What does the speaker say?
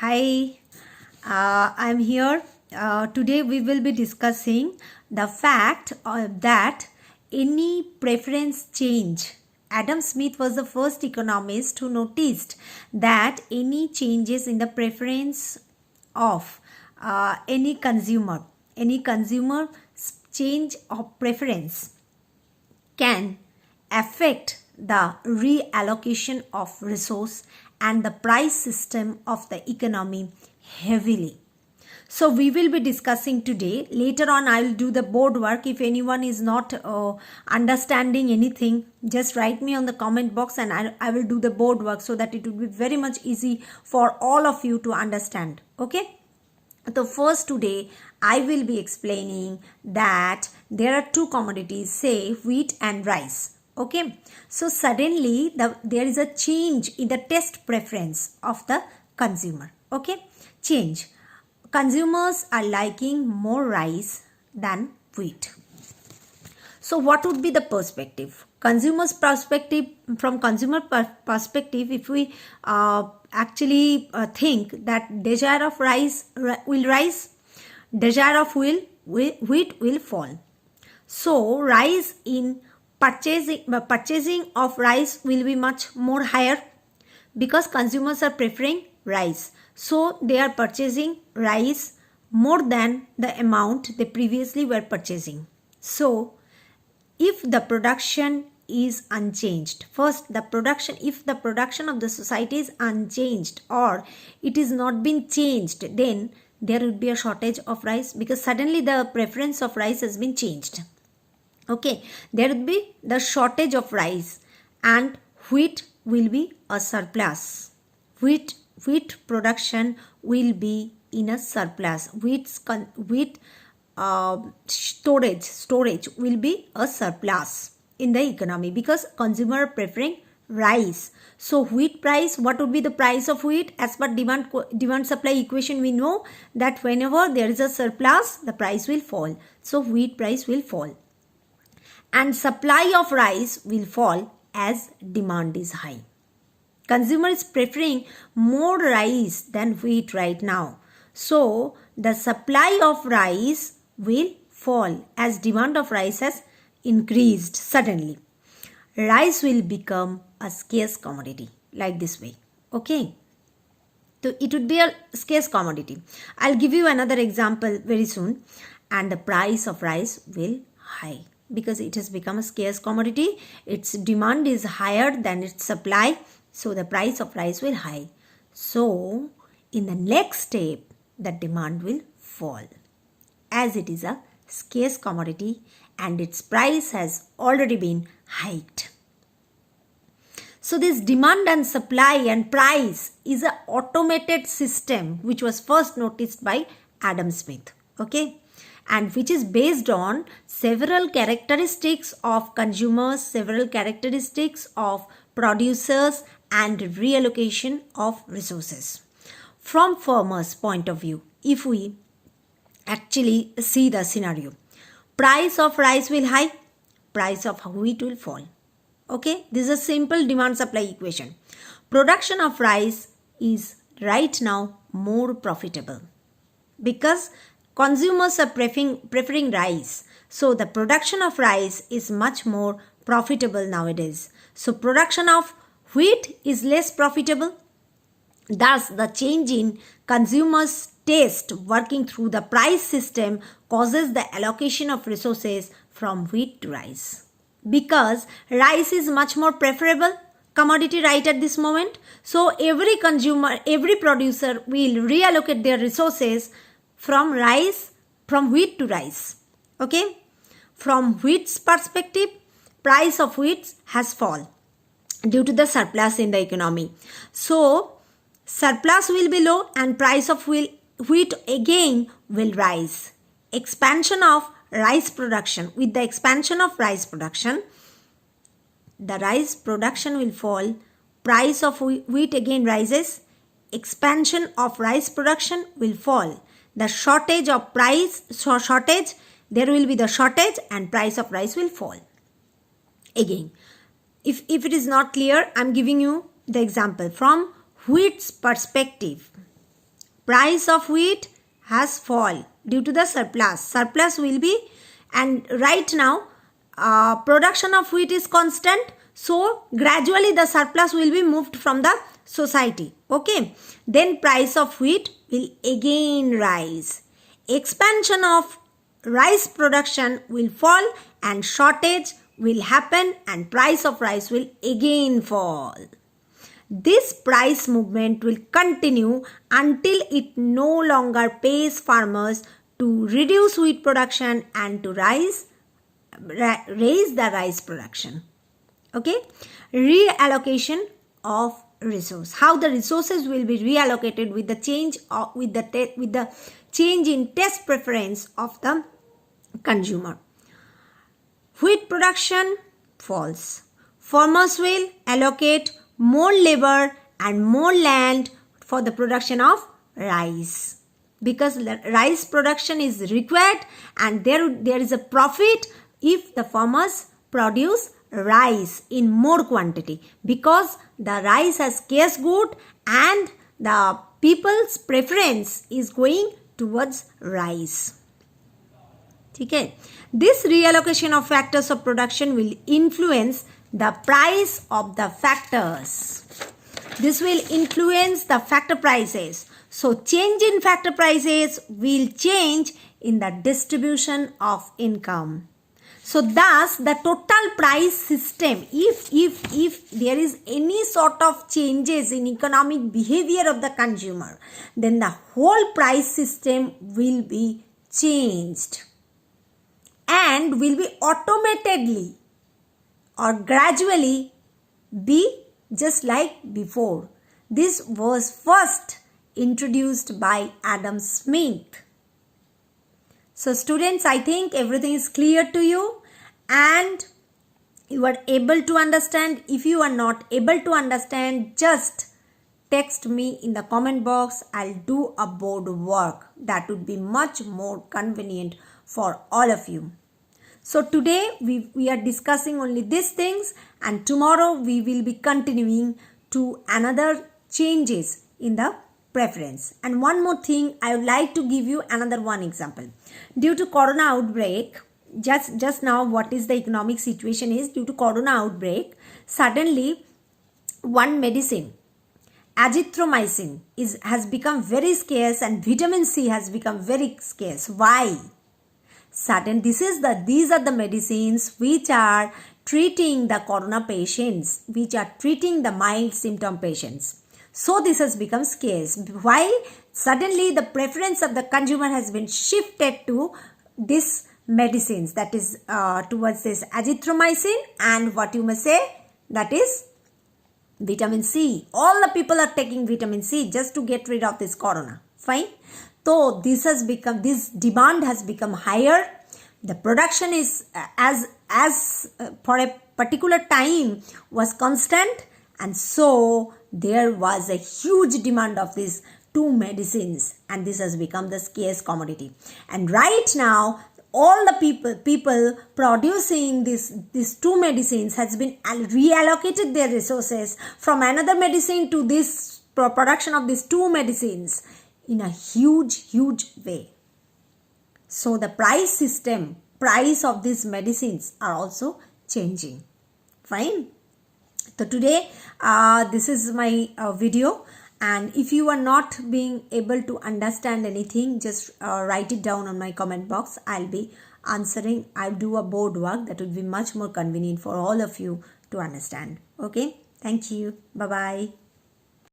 Hi, I'm here. Today we will be discussing the fact that any preference change. Adam Smith was the first economist who noticed that any changes in the preference of any consumer change of preference can affect the reallocation of resource and the price system of the economy heavily. So we will be discussing today. Later on I will do the board work. If anyone is not understanding anything, just write me on the comment box and I will do the board work so that it will be very much easy for all of you to understand. Okay. So first today I will be explaining that there are two commodities, say wheat and rice. Okay, so suddenly there is a change in the taste preference of the consumer. Okay, change. Consumers are liking more rice than wheat. So what would be the perspective? Consumer's perspective, from consumer perspective, if we actually think that desire of rice will rise, desire of wheat will fall. So rice in purchasing of rice will be much more higher because consumers are preferring rice. So they are purchasing rice more than the amount they previously were purchasing. So if the production is unchanged, first if the production of the society is unchanged or it is not been changed, then there would be a shortage of rice because suddenly the preference of rice has been changed. Okay, there would be the shortage of rice and wheat will be a surplus. Wheat production will be in a surplus. Wheat storage will be a surplus in the economy because consumer are preferring rice. So wheat price, what would be the price of wheat? As per demand supply equation, we know that whenever there is a surplus, the price will fall. So wheat price will fall. And supply of rice will fall as demand is high. Consumer is preferring more rice than wheat right now. So the supply of rice will fall as demand of rice has increased suddenly. Rice will become a scarce commodity like this way. Okay. So it would be a scarce commodity. I'll give you another example very soon. And the price of rice will high because it has become a scarce commodity. Its demand is higher than its supply. So the price of rice will high. So in the next step, the demand will fall as it is a scarce commodity and its price has already been hiked. So this demand and supply and price is an automated system which was first noticed by Adam Smith. Okay, and which is based on several characteristics of consumers, several characteristics of producers and reallocation of resources. From farmers' point of view, if we actually see the scenario, price of rice will high, price of wheat will fall. Okay, this is a simple demand supply equation. Production of rice is right now more profitable because consumers are preferring rice. So the production of rice is much more profitable nowadays. So production of wheat is less profitable. Thus, the change in consumers' taste working through the price system causes the allocation of resources from wheat to rice. Because rice is much more preferable commodity right at this moment. So every consumer, every producer will reallocate their resources from wheat to rice. Okay. From wheat's perspective, price of wheat has fallen due to the surplus in the economy. So surplus will be low and price of wheat again will rise. Expansion of rice production. With the expansion of rice production, the rice production will fall. Price of wheat again rises. Expansion of rice production will fall. The shortage of there will be the shortage and price of rice will fall. Again, if it is not clear, I am giving you the example from wheat's perspective. price of wheat has fall due to the surplus. Surplus will be, and right now production of wheat is constant, so gradually the surplus will be moved from the society. Okay, then price of wheat will again rise. Expansion of rice production will fall and shortage will happen and price of rice will again fall. This price movement will continue until it no longer pays farmers to reduce wheat production and to raise the rice production. Okay, reallocation of resource. How the resources will be reallocated with the change with the change in taste preference of the consumer. Wheat production falls. Farmers will allocate more labor and more land for the production of rice, because rice production is required and there is a profit if the farmers produce rice in more quantity, because the rice has scarce good and the people's preference is going towards rice. Okay. This reallocation of factors of production will influence the price of the factors. This will influence the factor prices. So change in factor prices will change in the distribution of income. So thus the total price system, if there is any sort of changes in economic behavior of the consumer, then the whole price system will be changed and will be automatically or gradually be just like before. This was first introduced by Adam Smith. So students, I think everything is clear to you and you are able to understand. If you are not able to understand, just text me in the comment box. I'll do a board work. That would be much more convenient for all of you. So today we are discussing only these things, and tomorrow we will be continuing to another changes in the preference. And one more thing, I would like to give you another one example. Due to corona outbreak, just now what is the economic situation is, due to corona outbreak, suddenly one medicine, azithromycin, has become very scarce and vitamin C has become very scarce. Why? These are the medicines which are treating the corona patients, which are treating the mild symptom patients. So this has become scarce. Why? Suddenly the preference of the consumer has been shifted to this medicines, that is towards this azithromycin and what you may say, that is vitamin C. All the people are taking vitamin C just to get rid of this corona. Fine. So this demand has become higher. The production is as for a particular time was constant, and so there was a huge demand of these two medicines, and this has become the scarce commodity. And right now all the people producing these two medicines has been reallocated their resources from another medicine to this production of these two medicines in a huge way. So the price of these medicines are also changing. Fine. So today this is my video, and if you are not being able to understand anything, just write it down on my comment box. I'll be answering. I'll do a board work that would be much more convenient for all of you to understand. Okay. Thank you. Bye-bye.